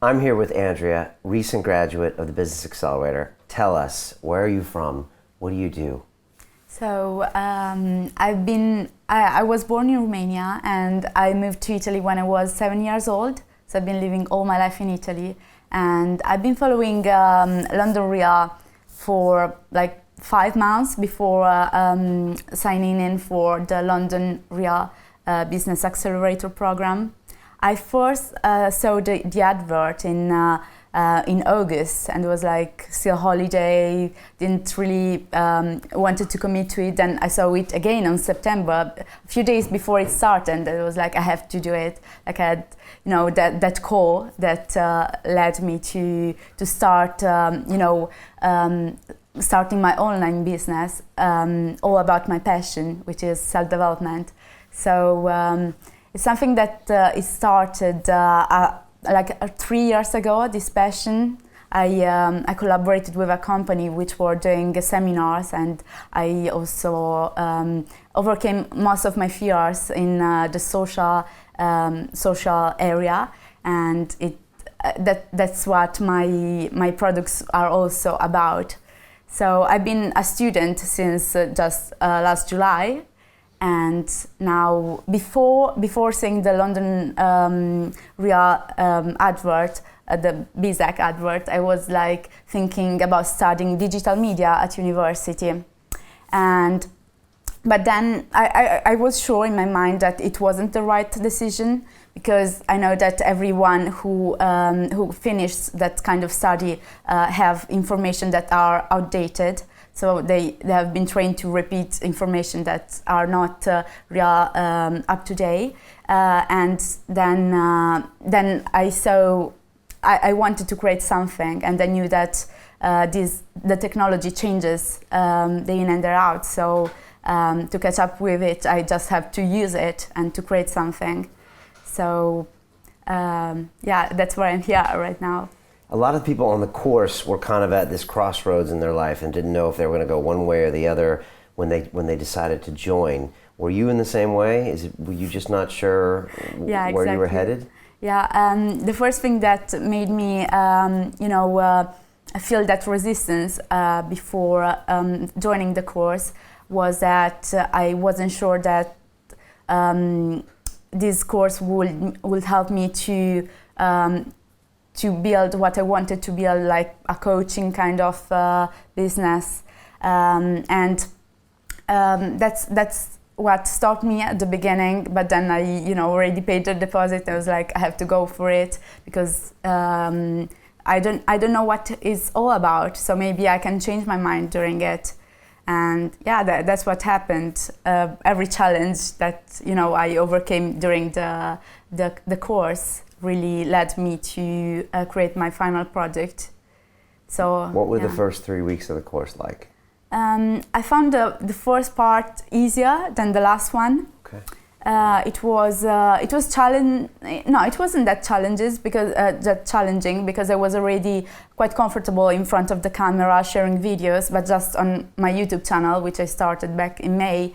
I'm here with Andreea, recent graduate of the Business Accelerator. Tell us, where are you from? What do you do? So I was born in Romania and I moved to Italy when I was 7 years old. So I've been living all my life in Italy, and I've been following London Real for like 5 months before signing in for the London Real Business Accelerator program. I first saw the advert in August, and it was like still holiday, didn't really wanted to commit to it. Then I saw it again in September, a few days before it started, and it was like I have to do it. Like I had, that call that led me to start, starting my online business, all about my passion, which is self-development. So it's something that it started 3 years ago, this passion. I collaborated with a company which were doing seminars, and I also overcame most of my fears in the social area, and that's what my products are also about. So I've been a student since just last July. And now, before seeing the London Real advert, the BZAC advert, I was like thinking about studying digital media at university. But then I was sure in my mind that it wasn't the right decision, because I know that everyone who finished that kind of study have information that are outdated. So they have been trained to repeat information that are not real up to date. And then I wanted to create something, and I knew that the technology changes day in and day out. So to catch up with it, I just have to use it and to create something. So that's where I'm here right now. A lot of people on the course were kind of at this crossroads in their life and didn't know if they were going to go one way or the other when they decided to join. Were you in the same way? Were you just not sure where you were headed? Yeah, the first thing that made me, feel that resistance before joining the course was that I wasn't sure that this course would help me to build what I wanted to build, like a coaching kind of business, and that's what stopped me at the beginning. But then I, already paid the deposit. I was like, I have to go for it, because I don't know what it's all about. So maybe I can change my mind during it, and that's what happened. Every challenge that I overcame during the course really led me to create my final project. So what were the first 3 weeks of the course like? I found the first part easier than the last one. Okay. It was challenging. No, it wasn't that challenging because I was already quite comfortable in front of the camera sharing videos, but just on my YouTube channel, which I started back in May,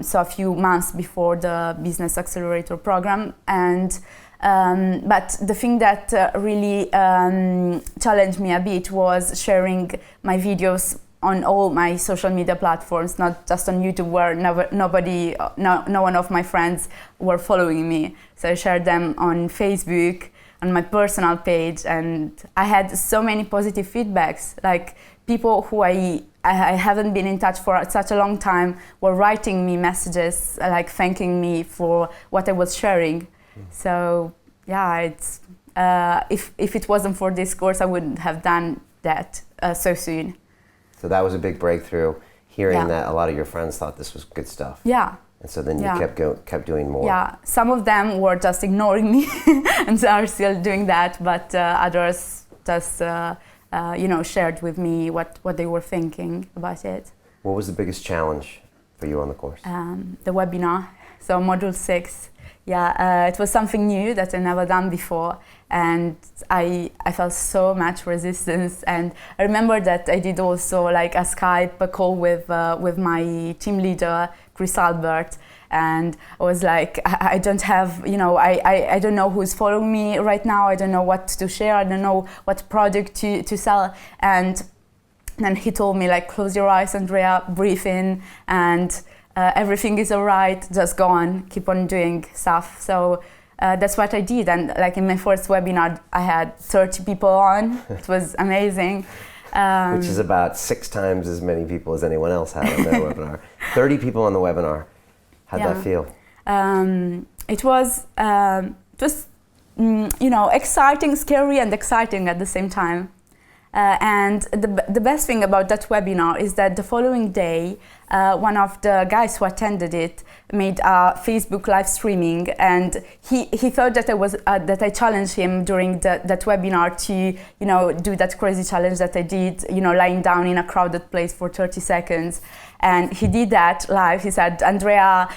so a few months before the Business Accelerator program. And but the thing that really challenged me a bit was sharing my videos on all my social media platforms, not just on YouTube, where no one of my friends were following me. So I shared them on Facebook, on my personal page, and I had so many positive feedbacks. Like people who I haven't been in touch for such a long time were writing me messages, like thanking me for what I was sharing. So it's if it wasn't for this course, I wouldn't have done that so soon. So that was a big breakthrough, hearing that a lot of your friends thought this was good stuff. Yeah. And so then you kept doing more. Yeah, some of them were just ignoring me and are still doing that, but others just shared with me what they were thinking about it. What was the biggest challenge for you on the course? The webinar, so module 6. It was something new that I never done before, and I felt so much resistance. And I remember that I did also like a Skype call with my team leader, Chris Albert, and I was like, I don't have, I don't know who's following me right now. I don't know what to share. I don't know what product to sell. And then he told me, like, close your eyes, Andrea, breathe in, and everything is all right. Just go on, keep on doing stuff. So that's what I did. And like in my first webinar, I had 30 people on. It was amazing. Which is about 6 times as many people as anyone else had on their webinar. 30 people on the webinar. How'd that feel? It was just, exciting, scary, and exciting at the same time. And the best thing about that webinar is that the following day, one of the guys who attended it made a Facebook live streaming, and he thought that I challenged him during that webinar to do that crazy challenge that I did, lying down in a crowded place for 30 seconds. And he did that live. He said, Andrea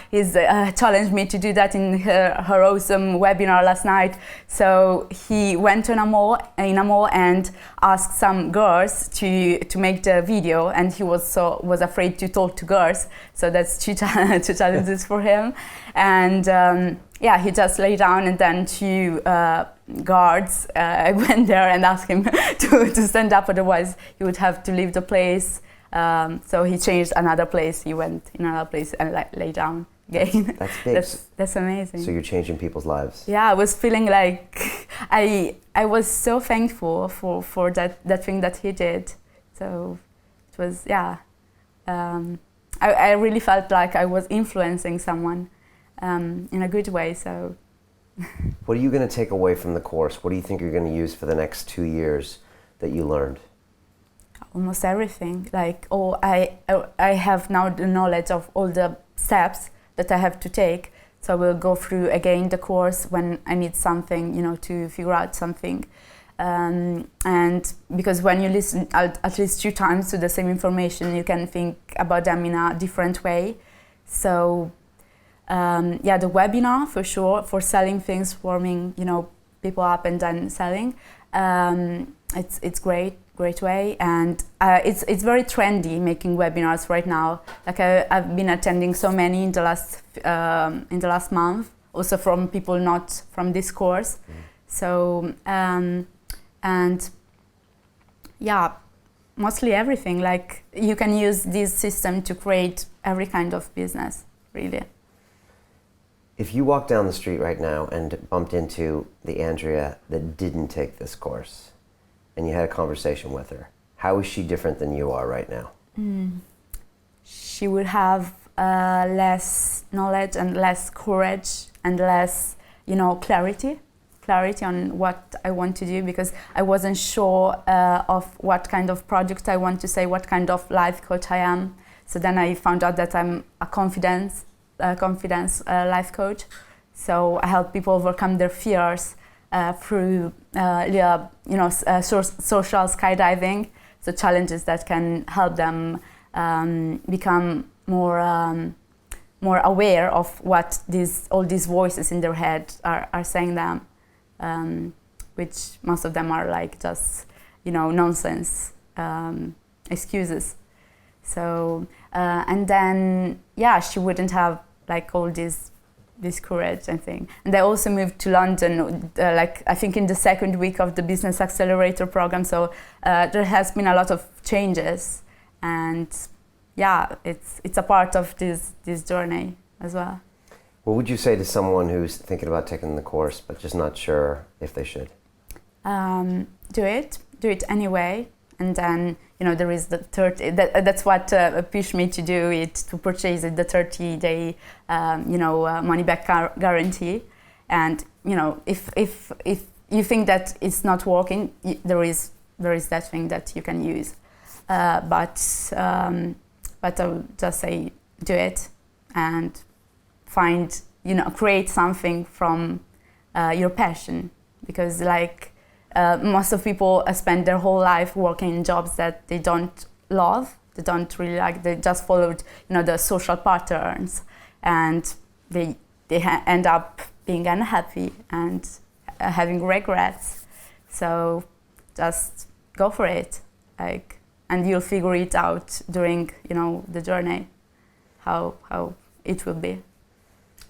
challenged me to do that in her awesome webinar last night. So he went in a mall and asked some girls to make the video, and he was afraid to talk to girls. So that's two challenges for him. And he just lay down, and then 2 guards went there and asked him to stand up, otherwise he would have to leave the place. So he changed another place. He went in another place and lay down again. That's big. That's amazing. So you're changing people's lives. Yeah, I was feeling like I was so thankful for that thing that he did. So it was, I really felt like I was influencing someone in a good way. So what are you going to take away from the course? What do you think you're going to use for the next 2 years that you learned? Almost everything. Like, I have now the knowledge of all the steps that I have to take. So I will go through again the course when I need something, to figure out something. And because when you listen at least 2 times to the same information, you can think about them in a different way. So, the webinar for sure, for selling things, warming, people up and then selling. It's great way, and it's very trendy making webinars right now. Like I've been attending so many in the last month, also from people not from this course. So mostly everything. Like you can use this system to create every kind of business, really. If you walked down the street right now and bumped into the Andrea that didn't take this course, and you had a conversation with her, how is she different than you are right now? She would have less knowledge and less courage and less, clarity on what I want to do, because I wasn't sure of what kind of project I want to say, what kind of life coach I am. So then I found out that I'm a confidence life coach. So I help people overcome their fears through social skydiving, so challenges that can help them become more aware of what all these voices in their head are saying them, which most of them are like just nonsense excuses. So and then she wouldn't have like all this courage and thing. And I also moved to London, I think in the second week of the Business Accelerator program. So there has been a lot of changes, and it's a part of this journey as well. What would you say to someone who's thinking about taking the course but just not sure if they should? Do it anyway. And then, there is the 30, that's what pushed me to do it, to purchase it, the 30-day, money back guarantee. And, if you think that it's not working, there is that thing that you can use. But I would just say, do it and find, create something from your passion, because most of people spend their whole life working in jobs that they don't love, they don't really like, they just followed the social patterns, and they end up being unhappy and having regrets. So just go for it, and you'll figure it out during the journey how it will be.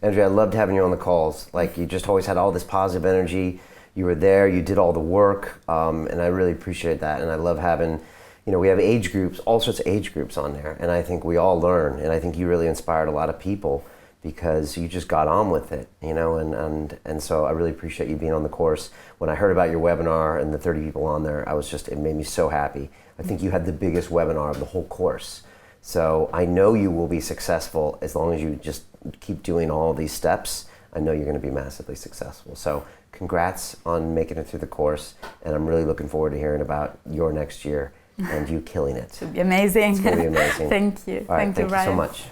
Andreea, I loved having you on the calls. Like, you just always had all this positive energy. You were there, you did all the work, and I really appreciate that. And I love having, we have age groups, all sorts of age groups on there, and I think we all learn. And I think you really inspired a lot of people because you just got on with it, and so I really appreciate you being on the course. When I heard about your webinar and the 30 people on there, it made me so happy. I think you had the biggest webinar of the whole course. So I know you will be successful as long as you just keep doing all these steps. I know you're going to be massively successful. So congrats on making it through the course, and I'm really looking forward to hearing about your next year and you killing it. It should be amazing. It's going to be amazing. Thank you. All right, Thank you, so Brian. much.